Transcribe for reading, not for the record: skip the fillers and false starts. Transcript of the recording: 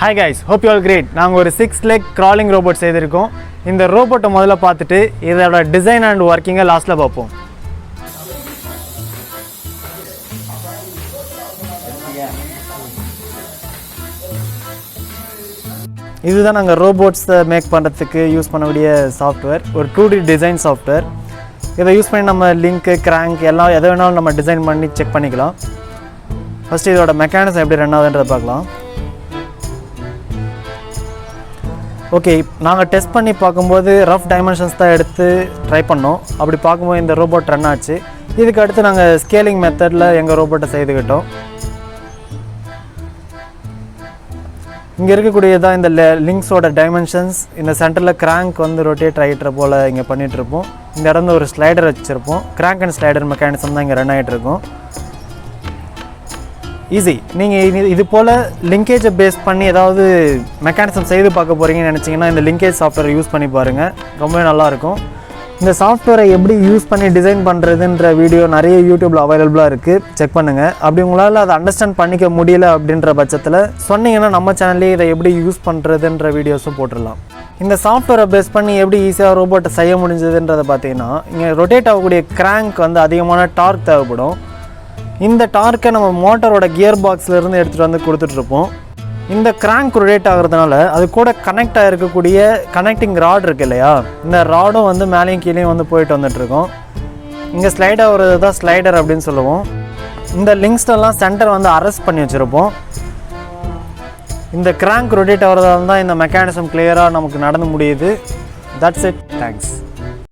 Hi guys, hope you all great. நாங்கள் ஒரு 6 leg crawling robot செய்திருக்கோம். இந்த ரோபோட்டை முதல்ல பார்த்துட்டு இதோட டிசைன் அண்ட் ஒர்க்கிங்கை லாஸ்ட்டில் பார்ப்போம். இதுதான் நாங்கள் ரோபோட்ஸை மேக் பண்ணுறதுக்கு யூஸ் பண்ணக்கூடிய சாஃப்ட்வேர், ஒரு 2D டிசைன் சாஃப்ட்வேர். இதை யூஸ் பண்ணி நம்ம லிங்க்கு, கிராங்க் எல்லாம் எதை வேணாலும் நம்ம டிசைன் பண்ணி செக் பண்ணிக்கலாம். ஃபஸ்ட்டு இதோட மெக்கானிசம் எப்படி ரன் ஆகுதுன்றதை பார்க்கலாம். ஓகே, நாங்கள் டெஸ்ட் பண்ணி பார்க்கும்போது ரஃப் டைமென்ஷன்ஸ் தான் எடுத்து ட்ரை பண்ணோம். அப்படி பார்க்கும்போது இந்த ரோபோட் ரன் ஆச்சு. இதுக்கு அடுத்து நாங்கள் ஸ்கேலிங் மெத்தடில் எங்கள் ரோபோட்டை செய்துக்கிட்டோம். இங்கே இருக்கக்கூடியதான் இந்த லிங்க்ஸோட டைமென்ஷன்ஸ். இந்த சென்டரில் கிராங்க் வந்து ரொட்டேட் ஆகிட்டுற போல் இங்கே பண்ணிகிட்ருப்போம். இந்த இடத்துல ஒரு ஸ்லைடர் வச்சுருப்போம். கிராங்க் அண்ட் ஸ்லைடர் மெக்கானிசம் தான் இங்கே ரன் ஆகிட்ருக்கோம். ஈஸி. நீங்கள் இது போல் லிங்கேஜை பேஸ் பண்ணி ஏதாவது மெக்கானிசம் செய்து பார்க்க போகிறீங்கன்னு நினச்சிங்கன்னா இந்த லிங்கேஜ் சாஃப்ட்வேரை யூஸ் பண்ணி பாருங்கள், ரொம்பவே நல்லாயிருக்கும். இந்த சாஃப்ட்வேரை எப்படி யூஸ் பண்ணி டிசைன் பண்ணுறதுன்ற வீடியோ நிறைய யூடியூப்பில் அவைலபிளாக இருக்குது, செக் பண்ணுங்கள். அப்படி உங்களால் அதை அண்டர்ஸ்டாண்ட் பண்ணிக்க முடியல அப்படின்ற பட்சத்தில் சொன்னீங்கன்னா நம்ம சேனல்லேயே இதை எப்படி யூஸ் பண்ணுறதுன்ற வீடியோஸும் போட்டுடலாம். இந்த சாஃப்ட்வேரை பேஸ் பண்ணி எப்படி ஈஸியாக ரோபோட்டை செய்ய முடிஞ்சதுன்றதை பார்த்தீங்கன்னா, இங்கே ரொட்டேட் ஆகக்கூடிய கிராங்க் வந்து அதிகமான டார்க் தேவைப்படும். இந்த டார்க்கை நம்ம மோட்டரோட கியர் பாக்ஸ்லேருந்து எடுத்துகிட்டு வந்து கொடுத்துட்ருப்போம். இந்த கிராங்க் ரொட்டேட் ஆகிறதுனால அது கூட கனெக்ட் ஆகிருக்கக்கூடிய கனெக்டிங் ராட் இருக்குது இல்லையா, இந்த ராடும் வந்து மேலேயும் கீழேயும் வந்து போயிட்டு வந்துட்டுருக்கோம். இங்கே ஸ்லைட் ஆகிறது தான் ஸ்லைடர் அப்படின்னு சொல்லுவோம். இந்த லிங்க்ஸ்டெல்லாம் சென்டர் வந்து அரெஸ்ட் பண்ணி வச்சுருப்போம். இந்த கிராங்க் ரொட்டேட் ஆகிறதால தான் இந்த மெக்கானிசம் கிளியராக நமக்கு நடந்து முடியுது. That's it. தேங்க்ஸ்.